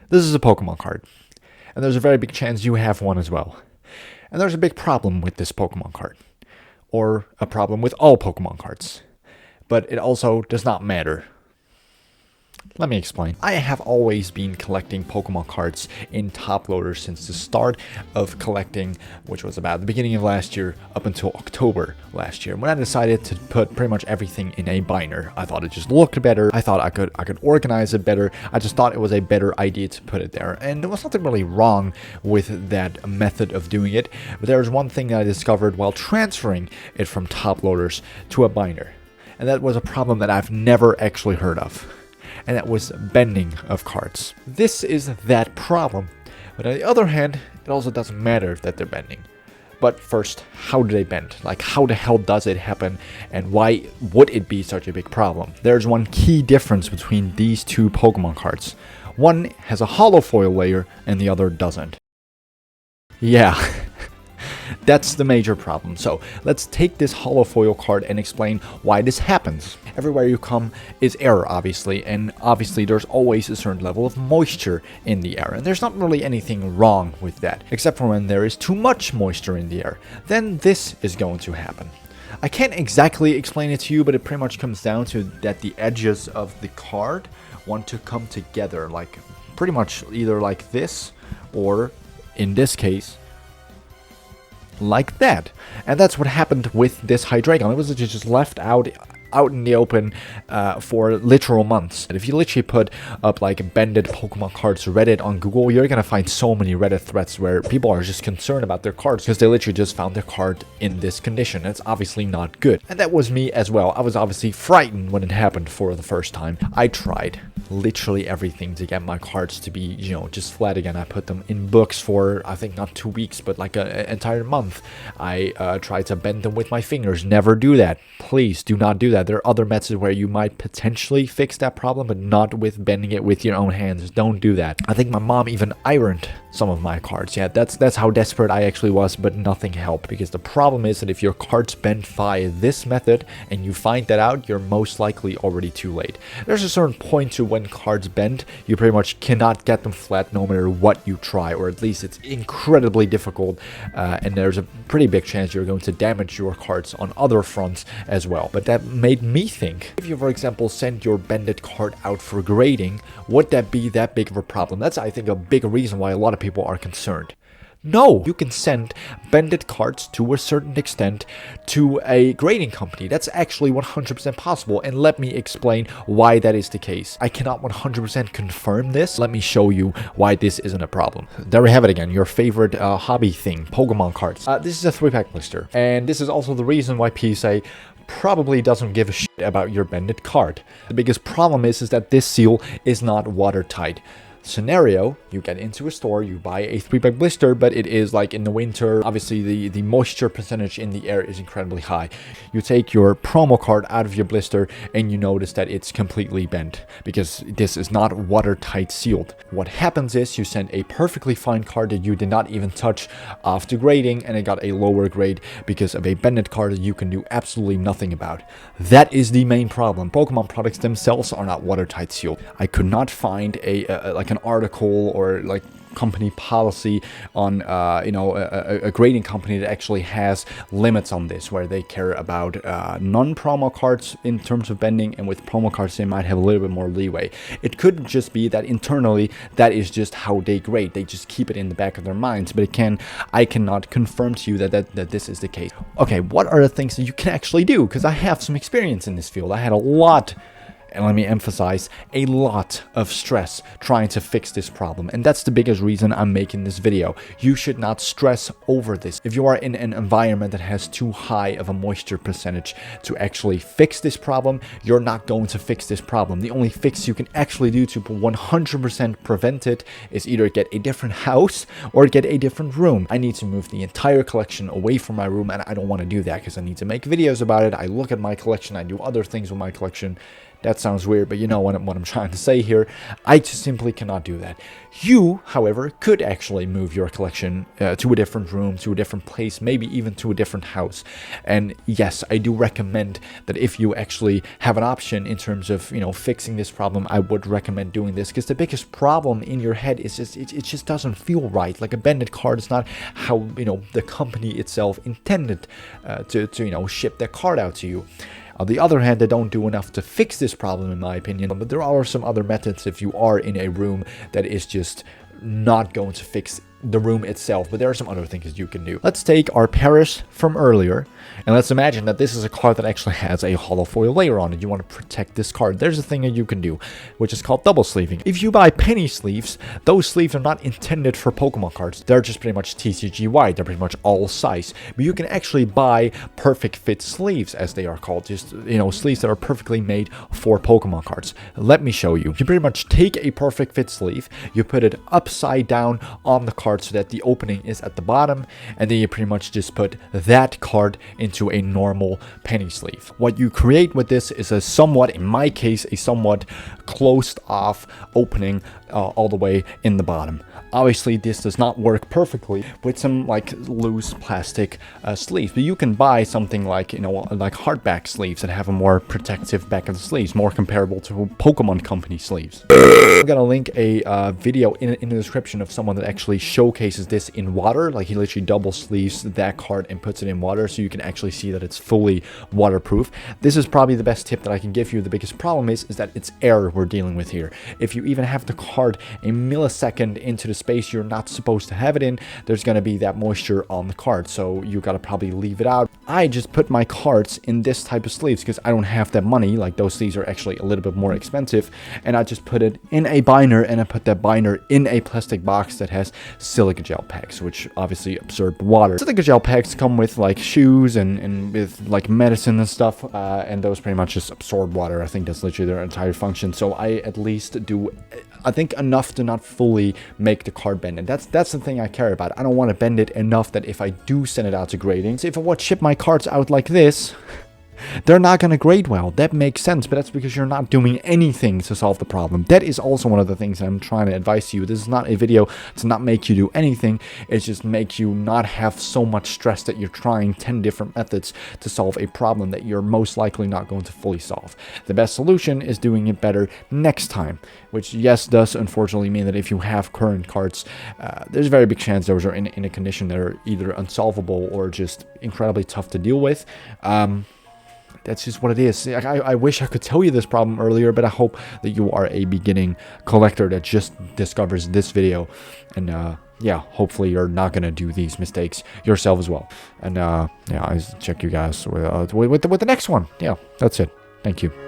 This is a Pokemon card, and there's a very big chance you have one as well. And there's a big problem with this Pokemon card, or a problem with all Pokemon cards. But it also does not matter. Let me explain. I have always been collecting Pokemon cards in top loaders since the start of collecting, which was about the beginning of last year up until October last year, when I decided to put pretty much everything in a binder. I thought it just looked better. I thought I could organize it better. I just thought it was a better idea to put it there. And there was nothing really wrong with that method of doing it. But there was one thing that I discovered while transferring it from top loaders to a binder. And that was a problem that I've never actually heard of. And that was bending of cards. This is that problem. But on the other hand, it also doesn't matter that they're bending. But first, how do they bend? Like, how the hell does it happen? And why would it be such a big problem? There's one key difference between these two Pokemon cards. One has a hollow foil layer and the other doesn't. Yeah. That's the major problem. So let's take this hollow foil card and explain why this happens. Everywhere you come is air, obviously, and obviously there's always a certain level of moisture in the air, and there's not really anything wrong with that, except for when there is too much moisture in the air. Then this is going to happen. I can't exactly explain it to you, but it pretty much comes down to that the edges of the card want to come together, like pretty much either like this, or in this case, like that. And that's what happened with this Hydreigon. It was just left out in the open for literal months. And if you literally put up like bended Pokemon cards Reddit on Google, you're gonna find so many Reddit threads where people are just concerned about their cards because they literally just found their card in this condition. It's obviously not good. And that was me as well. I was obviously frightened when it happened for the first time. I tried literally everything to get my cards to be, you know, just flat again. I put them in books for, I think, not 2 weeks, but like an entire month. I tried to bend them with my fingers. Never do that. Please do not do that. There are other methods where you might potentially fix that problem, but not with bending it with your own hands. Don't do that. I think my mom even ironed some of my cards. Yeah, that's how desperate I actually was, but nothing helped, because the problem is that if your cards bend via this method and you find that out, you're most likely already too late. There's a certain point to when cards bend, you pretty much cannot get them flat no matter what you try, or at least it's incredibly difficult, and there's a pretty big chance you're going to damage your cards on other fronts as well. But that made me think, if you, for example, send your bended card out for grading, would that be that big of a problem? That's, I think, a big reason why a lot of people are concerned. No, you can send bended cards to a certain extent to a grading company. That's actually 100% possible, and let me explain why that is the case. I cannot 100% confirm this. Let me show you why this isn't a problem. There we have it again, your favorite hobby thing, Pokemon cards. This is a 3-pack blister, and this is also the reason why PSA probably doesn't give a shit about your bended card. The biggest problem is that this seal is not watertight. Scenario, you get into a store, you buy a 3-pack blister, but it is like in the winter, obviously the moisture percentage in the air is incredibly high. You take your promo card out of your blister and you notice that it's completely bent because this is not watertight sealed. What happens is you send a perfectly fine card that you did not even touch off to grading, and it got a lower grade because of a bended card that you can do absolutely nothing about. That is the main problem. Pokemon products themselves are not watertight sealed. I could not find like an article or like company policy on a grading company that actually has limits on this, where they care about non-promo cards in terms of bending, and with promo cards they might have a little bit more leeway. It could just be that internally that is just how they grade. They just keep it in the back of their minds, but I cannot confirm to you that this is the case. Okay, what are the things that you can actually do? Because I have some experience in this field. I had a lot, and let me emphasize, a lot of stress trying to fix this problem. And that's the biggest reason I'm making this video. You should not stress over this. If you are in an environment that has too high of a moisture percentage to actually fix this problem, you're not going to fix this problem. The only fix you can actually do to 100% prevent it is either get a different house or get a different room. I need to move the entire collection away from my room, and I don't want to do that because I need to make videos about it. I look at my collection, I do other things with my collection. That sounds weird, but you know what I'm trying to say here. I just simply cannot do that. You, however, could actually move your collection to a different room, to a different place, maybe even to a different house. And yes, I do recommend that if you actually have an option in terms of, you know, fixing this problem, I would recommend doing this, because the biggest problem in your head is just it just doesn't feel right. Like a bended card is not how, you know, the company itself intended to you know, ship their card out to you. On the other hand, they don't do enough to fix this problem, in my opinion, but there are some other methods if you are in a room that is just not going to fix the room itself, but there are some other things that you can do. Let's take our Paris from earlier, and let's imagine that this is a card that actually has a hollow foil layer on it. You want to protect this card. There's a thing that you can do, which is called double sleeving. If you buy penny sleeves, those sleeves are not intended for Pokemon cards. They're just pretty much TCG wide. They're pretty much all size. But you can actually buy perfect fit sleeves, as they are called. Just, you know, sleeves that are perfectly made for Pokemon cards. Let me show you. You pretty much take a perfect fit sleeve, you put it upside down on the card so that the opening is at the bottom, and then you pretty much just put that card into a normal penny sleeve. What you create with this is a somewhat, in my case, a somewhat closed off opening all the way in the bottom. Obviously, this does not work perfectly with some like loose plastic sleeves, but you can buy something like, you know, like hardback sleeves that have a more protective back of the sleeves, more comparable to Pokemon Company sleeves. I'm gonna link a video in the description of someone that actually showcases this in water. Like, he literally double sleeves that card and puts it in water, so you can actually see that it's fully waterproof. This is probably the best tip that I can give you. The biggest problem is that it's air we're dealing with here. If you even have the card a millisecond into the space you're not supposed to have it in, there's going to be that moisture on the card, so you got to probably leave it out. I just put my cards in this type of sleeves because I don't have that money. Like, those sleeves are actually a little bit more expensive, and I just put it in a binder, and I put that binder in a plastic box that has silica gel packs, which obviously absorb water. Silica gel packs come with like shoes and with like medicine and stuff, and those pretty much just absorb water. I think that's literally their entire function. So I at least do, I think, enough to not fully make the card bend, and that's the thing I care about. I don't want to bend it enough that if I do send it out to grading, so if I would ship my cards out like this, they're not going to grade well. That makes sense, but that's because you're not doing anything to solve the problem. That is also one of the things I'm trying to advise you. This is not a video to not make you do anything. It's just make you not have so much stress that you're trying 10 different methods to solve a problem that you're most likely not going to fully solve. The best solution is doing it better next time, which, yes, does unfortunately mean that if you have current cards, there's a very big chance those are in a condition that are either unsolvable or just incredibly tough to deal with. That's just what it is. I wish I could tell you this problem earlier, but I hope that you are a beginning collector that just discovers this video. And yeah, hopefully you're not going to do these mistakes yourself as well. And yeah, I'll check you guys with the next one. Yeah, that's it. Thank you.